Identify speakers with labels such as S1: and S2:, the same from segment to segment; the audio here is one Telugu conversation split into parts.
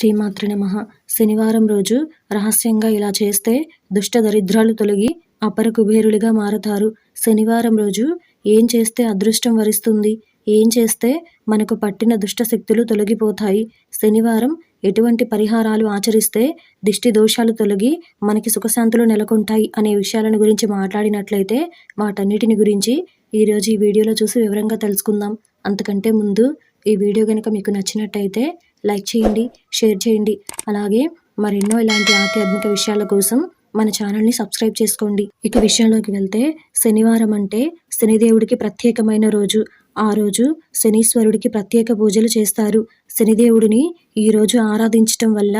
S1: శ్రీమాత్రే నమః. శనివారం రోజు రహస్యంగా ఇలా చేస్తే దుష్ట దరిద్రాలు తొలగి అపర కుబేరులుగా మారతారు. శనివారం రోజు ఏం చేస్తే అదృష్టం వరిస్తుంది, ఏం చేస్తే మనకు పట్టిన దుష్ట శక్తులు తొలగిపోతాయి, శనివారం ఎటువంటి పరిహారాలు ఆచరిస్తే దిష్టి దోషాలు తొలగి మనకి సుఖశాంతులు నెలకొంటాయి అనే విషయాలను గురించి మాట్లాడినట్లయితే వాటన్నిటిని గురించి ఈరోజు ఈ వీడియోలో చూసి వివరంగా తెలుసుకుందాం. అంతకంటే ముందు ఈ వీడియో కనుక మీకు నచ్చినట్టయితే లైక్ చేయండి, షేర్ చేయండి. అలాగే మరెన్నో ఇలాంటి ఆధ్యాత్మిక విషయాల కోసం మన ఛానల్ని సబ్స్క్రైబ్ చేసుకోండి. ఇక విషయంలోకి వెళ్తే శనివారం అంటే శనిదేవుడికి ప్రత్యేకమైన రోజు. ఆ రోజు శనీశ్వరుడికి ప్రత్యేక పూజలు చేస్తారు. శనిదేవుడిని ఈ రోజు ఆరాధించటం వల్ల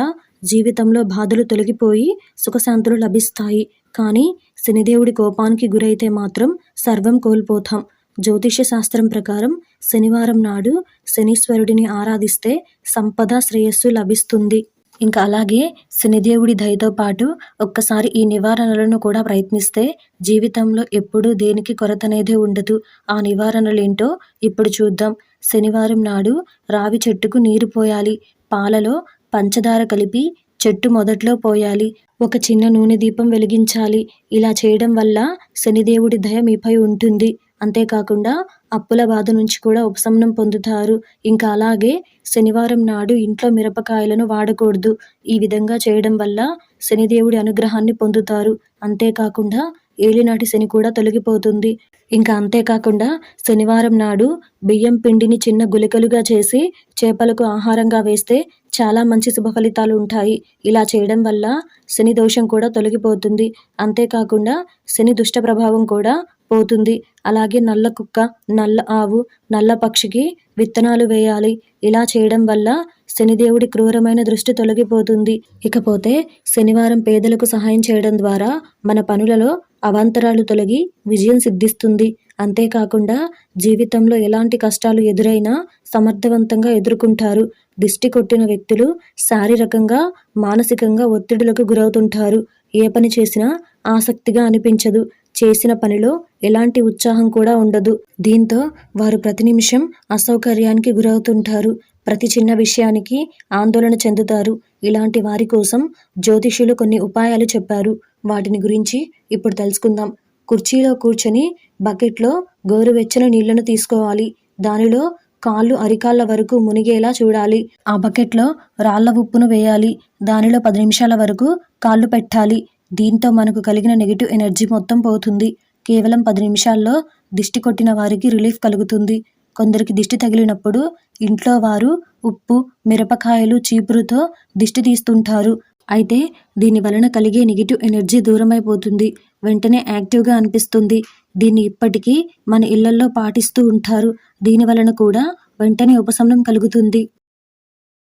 S1: జీవితంలో బాధలు తొలగిపోయి సుఖశాంతులు లభిస్తాయి. కానీ శనిదేవుడి కోపానికి గురైతే మాత్రం సర్వం కోల్పోతాం. జ్యోతిష్య శాస్త్రం ప్రకారం శనివారం నాడు శనీశ్వరుడిని ఆరాధిస్తే సంపద, శ్రేయస్సు లభిస్తుంది. ఇంకా అలాగే శనిదేవుడి దయతో పాటు ఒక్కసారి ఈ నివారణలను కూడా ప్రయత్నిస్తే జీవితంలో ఎప్పుడూ దేనికి కొరతనేదే ఉండదు. ఆ నివారణలేంటో ఇప్పుడు చూద్దాం. శనివారం నాడు రావి చెట్టుకు నీరు పోయాలి. పాలలో పంచదార కలిపి చెట్టు మొదట్లో పోయాలి. ఒక చిన్న నూనె దీపం వెలిగించాలి. ఇలా చేయడం వల్ల శనిదేవుడి దయ మీపై ఉంటుంది. అంతేకాకుండా అప్పుల బాధ నుంచి కూడా ఉపశమనం పొందుతారు. ఇంకా అలాగే శనివారం నాడు ఇంట్లో మిరపకాయలను వాడకూడదు. ఈ విధంగా చేయడం వల్ల శనిదేవుడి అనుగ్రహాన్ని పొందుతారు. అంతేకాకుండా ఏలినాటి శని కూడా తొలగిపోతుంది. ఇంకా అంతేకాకుండా శనివారం నాడు బియ్యం పిండిని చిన్న గుళికలుగా చేసి చేపలకు ఆహారంగా వేస్తే చాలా మంచి శుభ ఫలితాలు ఉంటాయి. ఇలా చేయడం వల్ల శని దోషం కూడా తొలగిపోతుంది. అంతేకాకుండా శని దుష్ట ప్రభావం కూడా పోతుంది. అలాగే నల్ల కుక్క, నల్ల ఆవు, నల్ల పక్షికి విత్తనాలు వేయాలి. ఇలా చేయడం వల్ల శనిదేవుడి క్రూరమైన దృష్టి తొలగిపోతుంది. ఇకపోతే శనివారం పేదలకు సహాయం చేయడం ద్వారా మన పనులలో అవాంతరాలు తొలగి విజయం సిద్ధిస్తుంది. అంతేకాకుండా జీవితంలో ఎలాంటి కష్టాలు ఎదురైనా సమర్థవంతంగా ఎదుర్కొంటారు. దిష్టి కొట్టిన వ్యక్తులు శారీరకంగా, మానసికంగా ఒత్తిడులకు గురవుతుంటారు. ఏ పని చేసినా ఆసక్తిగా అనిపించదు. చేసిన పనిలో ఎలాంటి ఉత్సాహం కూడా ఉండదు. దీంతో వారు ప్రతి నిమిషం అసౌకర్యానికి గురవుతుంటారు. ప్రతి చిన్న విషయానికి ఆందోళన చెందుతారు. ఇలాంటి వారి కోసం జ్యోతిష్యులు కొన్ని ఉపాయాలు చెప్పారు. వాటిని గురించి ఇప్పుడు తెలుసుకుందాం. కుర్చీలో కూర్చొని బకెట్లో గోరువెచ్చని నీళ్లను తీసుకోవాలి. దానిలో కాళ్ళు అరికాళ్ళ వరకు మునిగేలా చూడాలి. ఆ బకెట్లో రాళ్ల ఉప్పును వేయాలి. దానిలో 10 నిమిషాల వరకు కాళ్ళు పెట్టాలి. దీంతో మనకు కలిగిన నెగిటివ్ ఎనర్జీ మొత్తం పోతుంది. కేవలం 10 నిమిషాల్లో దిష్టి కొట్టిన వారికి రిలీఫ్ కలుగుతుంది. కొందరికి దిష్టి తగిలినప్పుడు ఇంట్లో వారు ఉప్పు, మిరపకాయలు, చీపురుతో దిష్టి తీస్తుంటారు. అయితే దీని వలన కలిగే నెగిటివ్ ఎనర్జీ దూరమైపోతుంది. వెంటనే యాక్టివ్గా అనిపిస్తుంది. దీన్ని ఇప్పటికీ మన ఇళ్లల్లో పాటిస్తూ ఉంటారు. దీని వలన కూడా వెంటనే ఉపశమనం కలుగుతుంది.